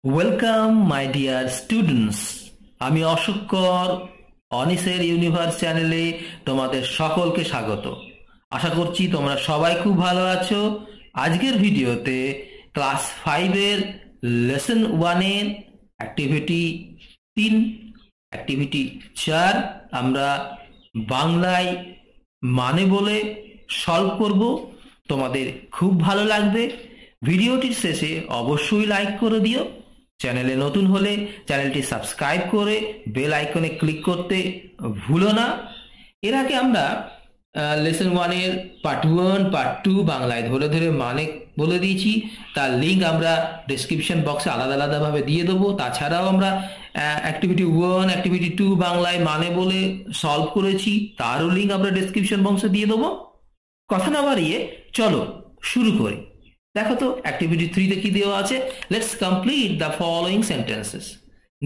Welcome my dear students. আমি অশোক কর অনিসের universe চ্যানেলে তোমাদের সকলকে স্বাগত। আশা করছি তোমরা সবাই খুব ভালো আছো। আজকের ভিডিওতে ক্লাস 5-এর লেসন 1-এর অ্যাক্টিভিটি 3, অ্যাক্টিভিটি 4 আমরা বাংলায় মানে বলে সলভ করব। তোমাদের খুব ভালো লাগবে। ভিডিওটির শেষে অবশ্যই লাইক করে দিও। চ্যানেলে নতুন হলে চ্যানেলটি সাবস্ক্রাইব করে বেল আইকনে ক্লিক করতে ভুলো না। এর আগে আমরা লেসন 1-এর পার্ট 1 পার্ট 2 বাংলায় ধরে ধরে মানে বলে দিয়েছি। তার লিঙ্ক আমরা ডেসক্রিপশন বক্সে আলাদা আলাদাভাবে দিয়ে দেবো। তাছাড়াও আমরা অ্যাক্টিভিটি 1 অ্যাক্টিভিটি 2 বাংলায় মানে বলে সলভ করেছি, তারও লিঙ্ক আমরা ডেসক্রিপশন বক্সে দিয়ে দেবো। কথা না বাড়িয়ে চলো শুরু করি। দেখো তো অ্যাক্টিভিটি 3-তে কি দেওয়া আছে। Let's complete the following sentences.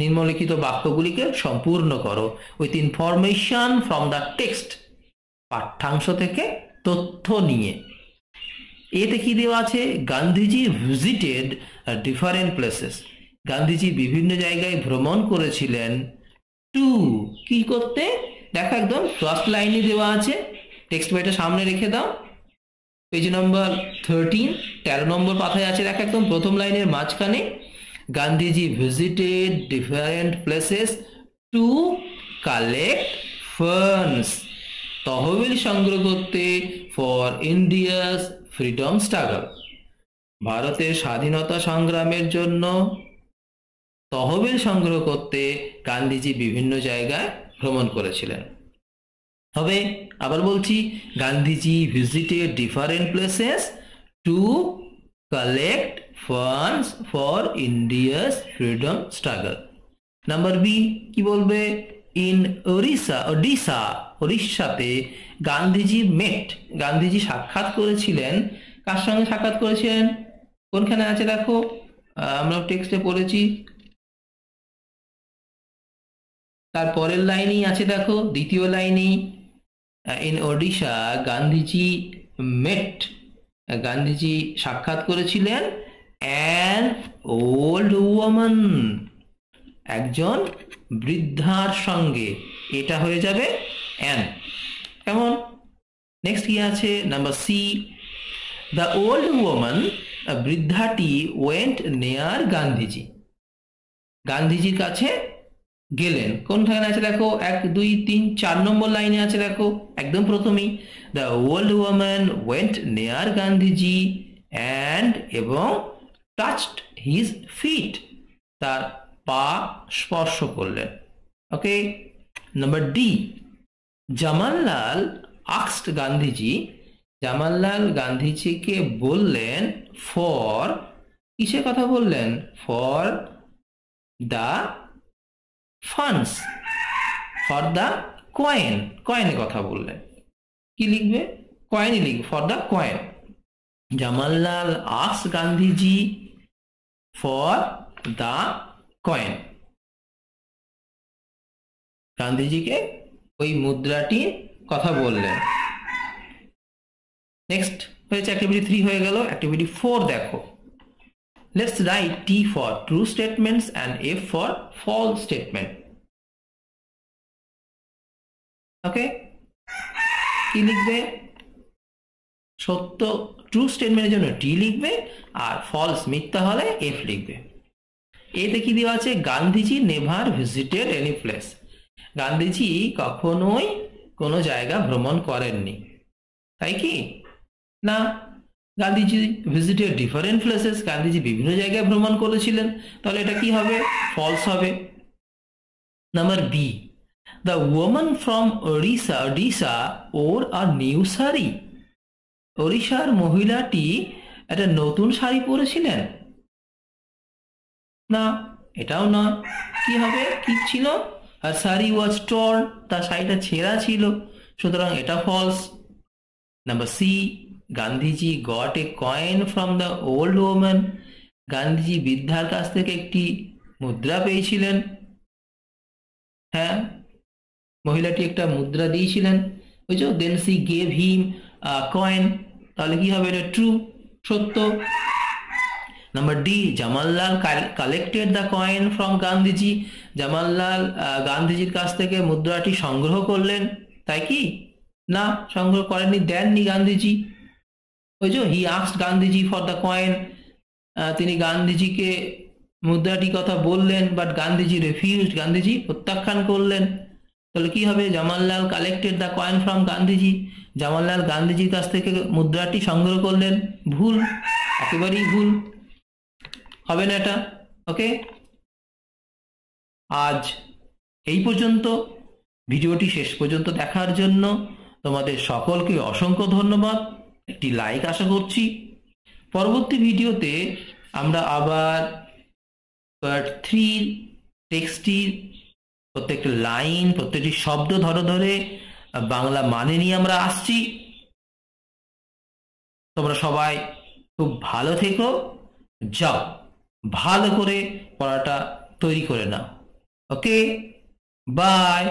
নিম্নলিখিত বাক্যগুলিকে সম্পূর্ণ করো with information from the text. পাঠ্যাংশ থেকে তথ্য নিয়ে। এতে কি দেওয়া আছে, Gandhiji visited different places. Gandhiji বিভিন্ন জায়গায় ভ্রমণ করেছিলেন। টু কি করতে, দেখো একদম ফার্স্ট লাইনে দেওয়া আছে। টেক্সট বইটা সামনে রেখে দাও, পেজ নম্বর 13, 13 নম্বর পাতায় আছে। দেখো একদম প্রথম লাইনের মাঝখানে, Gandhiji visited different places to collect funds. তহবিল সংগ্রহ করতে ফর ইন্ডিয়াস ফ্রিডম স্ট্রাগল। ভারতের স্বাধীনতা সংগ্রামের জন্য তহবিল সংগ্রহ করতে গান্ধীজি বিভিন্ন জায়গায় ভ্রমণ করেছিলেন। হবে আবার বলছি, Gandhiji visited different places to collect funds for India's freedom struggle. Number B কি বলবে, ইন ওড়িশাতে গান্ধীজি মেট। গান্ধীজি সাক্ষাৎ করেছিলেন। কার সঙ্গে সাক্ষাৎ করেছিলেন, কোনখানে আছে দেখো, আমরা টেক্সটে পড়েছি, তারপরের লাইনেই আছে দেখো, দ্বিতীয় লাইনেই। ইন ওড়িশা গান্ধীজি মেট, গান্ধীজি সাক্ষাৎ করেছিলেন অ্যান ওল্ড ওয়ামান, একজন বৃদ্ধার সঙ্গে। এটা হয়ে যাবে অ্যান। কেমন? নেক্সট কি আছে, নাম্বার সি, দ্য ওল্ড ওয়ামান, বৃদ্ধাটি ওয়েন্ট নেয়ার গান্ধীজি, গান্ধীজির কাছে গেলেন। কোনখানে আছে দেখো, 1 2 3 4 নম্বর লাইনে আছে দেখো, একদম প্রথমেই। The old woman went near Gandhiji and এবং টাচড হিজ ফিট, তার পা স্পর্শ করলেন। Okay. Number D, Jamnalal asked Gandhiji, Jamnalal গান্ধীজিকে বললেন ফর, কিসের কথা বললেন, for the funds, for the coin, কয়েনের কথা বললেন। কি লিখবে, কয়েনই লিখবে, for the coin. Jamnalal asked Gandhiji for the coin, গান্ধীজিকে ওই মুদ্রাটির কথা বললেন। নেক্সট হয়েছে অ্যাক্টিভিটি 3 হয়ে গেল। অ্যাক্টিভিটি 4 দেখো। Let's write T for true statements and F for false statement. Okay? কি লিখবে, সত্য ট্রু স্টেটমেন্টের জন্য টি লিখবে, আর ফলস মিথ্যা হলে এফ লিখবে। এতে কি দেওয়া আছে, Gandhiji never visited any place. Gandhiji কখনোই কোনো জায়গা ভ্রমণ করেননি, তাই কি না? Gandhiji visited different places, Gandhiji বিভিন্ন জায়গায় ভ্রমণ করেছিলেন, তাহলে এটা কি হবে, ফলস হবে। Number B, the woman from Odisha wore a new sari. ওড়িশার মহিলাটি একটা নতুন শাড়ি পরেছিলেন না, এটাও নয়। কি হবে, কি ছিল, আর শাড়ি ওয়াজ টর্ন, তার শাড়িটা ছেঁড়া ছিল, সুতরাং এটা false. Number C, Gandhiji got a coin from the old woman. Gandhiji বৃদ্ধার কাছ থেকে একটি মুদ্রা পেয়েছিলেন। হ্যাঁ, মহিলাটি একটা মুদ্রা দিয়েছিলেন, বুঝছো, দেন সি গেভ হিম কয়েন, তাহলে কি হবে, এটা ট্রু, সত্য। Number D, Jamnalal collected the coin from Gandhiji, Jamnalal গান্ধীজির কাছ থেকে মুদ্রাটি সংগ্রহ করলেন, তাই কি? না, সংগ্রহ করেননি, দেননি গান্ধীজি। ওই যে he asked Gandhiji for the coin, তিনি গান্ধীজিকে মুদ্রাটি কথা বললেন, বাট গান্ধীজি রিফিউজড, গান্ধীজি প্রত্যাখ্যান করলেন। তাহলে কি হবে? Jamnalal collected the coin from Gandhiji, Jamnalal গান্ধীজির কাছ থেকে মুদ্রাটি সংগ্রহ করলেন। ভুল, একেবারেই ভুল, হবে না এটা। ওকে, আজ এই পর্যন্ত। ভিডিওটি শেষ পর্যন্ত দেখার জন্য তোমাদের সকলকে অসংখ্য ধন্যবাদ। একটি লাইক আশা করছি। পরবর্তী ভিডিওতে আমরা আবার পার্ট 3 টেক্সটটির প্রত্যেকটা লাইন, প্রত্যেকটি শব্দ ধরে ধরে বাংলা মানে নিয়ে আমরা আসছি। তোমরা সবাই খুব ভালো থেকো, যাও ভালো করে পড়াটা তৈরি করে নাও। ওকে, বাই।